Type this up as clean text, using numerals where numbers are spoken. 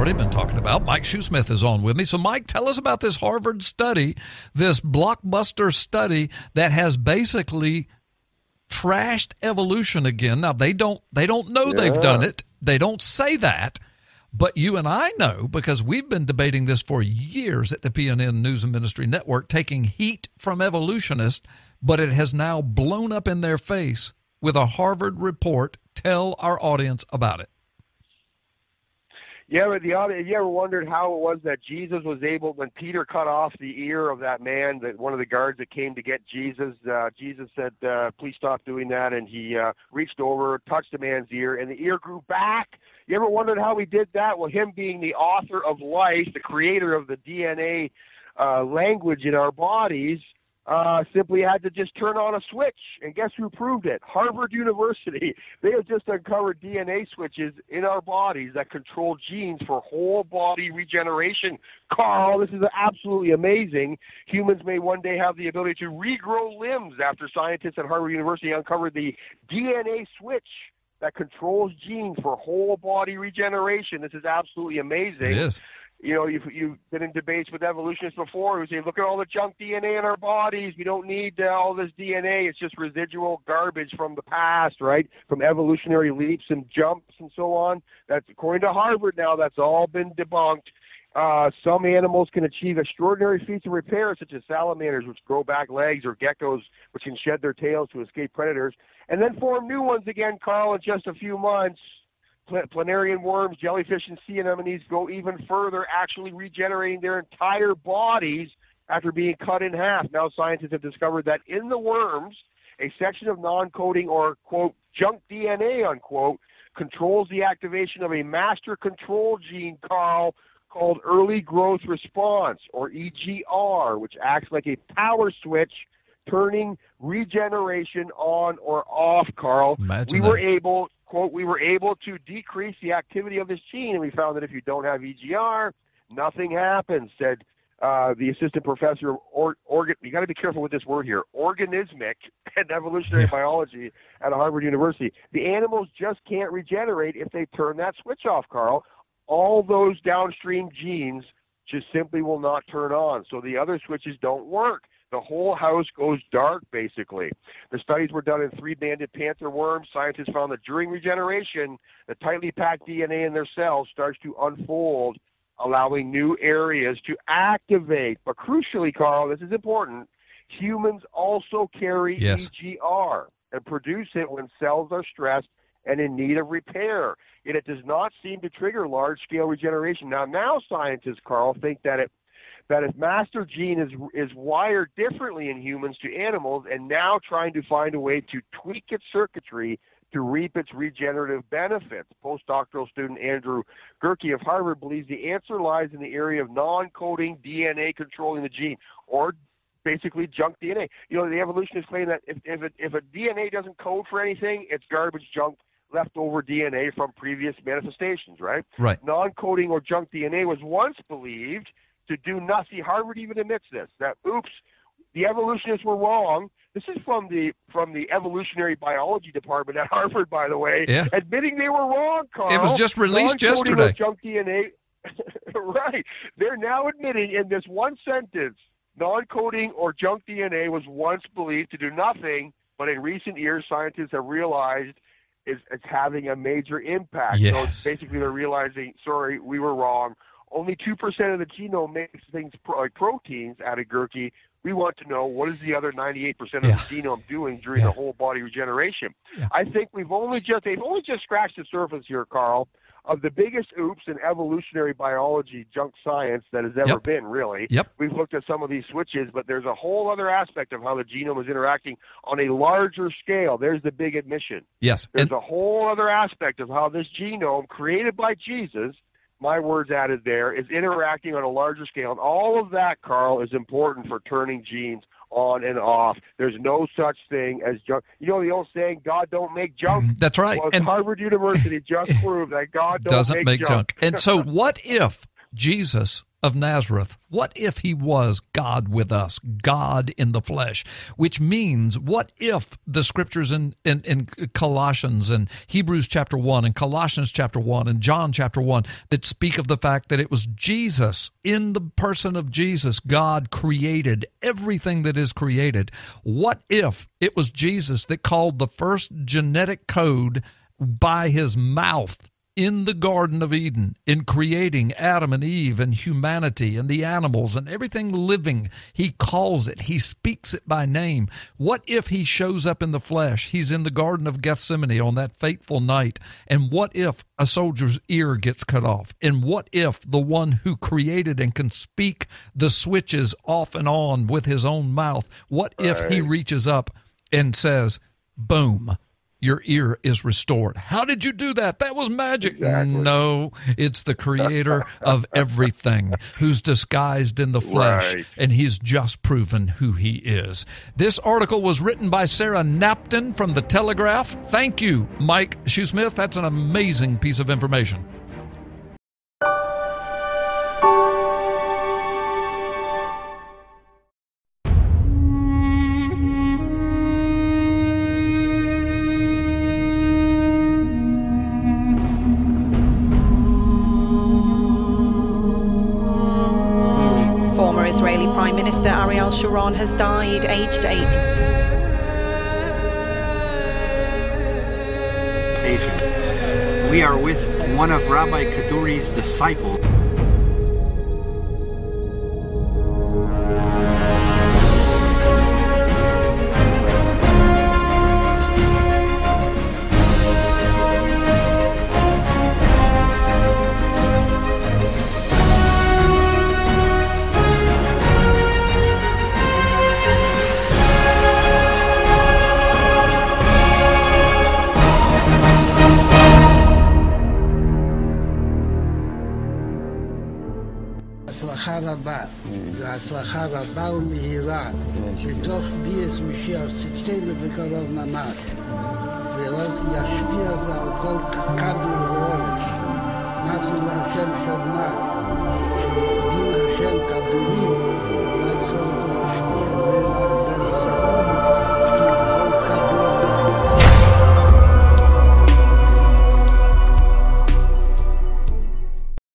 already been talking about. Mike Shoesmith is on with me. So, Mike, tell us about this Harvard study, this blockbuster study that has basically trashed evolution again. Now, they don't know they've done it. They don't say that. But you and I know, because we've been debating this for years at the PNN News and Ministry Network, taking heat from evolutionists, but it has now blown up in their face with a Harvard report. Tell our audience about it. Yeah, but the audience, you ever wondered how it was that Jesus was able, when Peter cut off the ear of that man, that one of the guards that came to get Jesus, Jesus said, please stop doing that, and he reached over, touched the man's ear, and the ear grew back. You ever wondered how he did that? Well, him being the author of life, the creator of the DNA language in our bodies, simply had to just turn on a switch. And guess who proved it? Harvard University. They have just uncovered DNA switches in our bodies that control genes for whole body regeneration. Carl, this is absolutely amazing. Humans may one day have the ability to regrow limbs after scientists at Harvard University uncovered the DNA switch that controls genes for whole body regeneration. This is absolutely amazing. It is. You know, you've been in debates with evolutionists before who say, look at all the junk DNA in our bodies. We don't need all this DNA. It's just residual garbage from the past, right? From evolutionary leaps and jumps and so on. That's according to Harvard now. That's all been debunked. Some animals can achieve extraordinary feats of repair, such as salamanders, which grow back legs, or geckos, which can shed their tails to escape predators, and then form new ones again, Carl, in just a few months. Planarian worms, jellyfish, and sea anemones go even further, actually regenerating their entire bodies after being cut in half. Now scientists have discovered that in the worms, a section of non-coding or, quote, junk DNA, unquote, controls the activation of a master control gene, Carl, called early growth response, or EGR, which acts like a power switch turning regeneration on or off, Carl. Imagine we were able, quote, we were able to decrease the activity of this gene, and we found that if you don't have EGR, nothing happens, said the assistant professor of you got to be careful with this word here, organismic and evolutionary biology at Harvard University. The animals just can't regenerate if they turn that switch off, Carl. All those downstream genes just simply will not turn on, so the other switches don't work. The whole house goes dark, basically. The studies were done in 3-banded panther worms. Scientists found that during regeneration, the tightly packed DNA in their cells starts to unfold, allowing new areas to activate. But crucially, Carl, this is important, humans also carry EGR and produce it when cells are stressed and in need of repair. Yet it does not seem to trigger large-scale regeneration. Now scientists, Carl, think that if master gene is wired differently in humans to animals, and now trying to find a way to tweak its circuitry to reap its regenerative benefits. Postdoctoral student Andrew Gerke of Harvard believes the answer lies in the area of non-coding DNA controlling the gene, or basically junk DNA. You know, the evolutionists claim that if a DNA doesn't code for anything, it's garbage, junk, leftover DNA from previous manifestations, right? Right. Non-coding or junk DNA was once believed to do nothing. Harvard even admits this, that, oops, the evolutionists were wrong. This is from the evolutionary biology department at Harvard, by the way, admitting they were wrong, Carl. It was just released yesterday. Junk DNA, right. They're now admitting in this one sentence, non-coding or junk DNA was once believed to do nothing, but in recent years, scientists have realized it's having a major impact. Yes. So basically they're realizing, sorry, we were wrong. Only 2% of the genome makes things like proteins, added Gerke. We want to know, what is the other 98% of the genome doing during the whole body regeneration? I think they've only just scratched the surface here, Carl, of the biggest oops in evolutionary biology junk science that has ever been, really. We've looked at some of these switches, but there's a whole other aspect of how the genome is interacting on a larger scale. There's the big admission. Yes. There's a whole other aspect of how this genome, created by Jesus, my words added there, is interacting on a larger scale. And all of that, Carl, is important for turning genes on and off. There's no such thing as junk. You know the old saying, God don't make junk? That's right. Well, and Harvard University just proved that God doesn't make junk. And so what if Jesus of Nazareth? What if he was God with us, God in the flesh? Which means, what if the scriptures in Colossians and Hebrews chapter 1 and Colossians chapter 1 and John chapter 1 that speak of the fact that it was Jesus, in the person of Jesus, God created everything that is created. What if it was Jesus that called the first genetic code by his mouth in the Garden of Eden, in creating Adam and Eve and humanity and the animals and everything living? He calls it, he speaks it by name. What if he shows up in the flesh? He's in the Garden of Gethsemane on that fateful night. And what if a soldier's ear gets cut off? And what if the one who created and can speak the switches off and on with his own mouth, what if he reaches up and says, boom, your ear is restored? How did you do that? That was magic. Exactly. No, it's the creator of everything who's disguised in the flesh, Right. and he's just proven who he is. This article was written by Sarah Napton from The Telegraph. Thank you, Mike Shoesmith. That's an amazing piece of information. Israeli Prime Minister Ariel Sharon has died, aged 80. We are with one of Rabbi Kaduri's disciples. הצלחה רבה, והצלחה רבה ומהירה, בתוך ביאת משיח צדקנו בקרוב ממש, ואז ישפיע זה על כל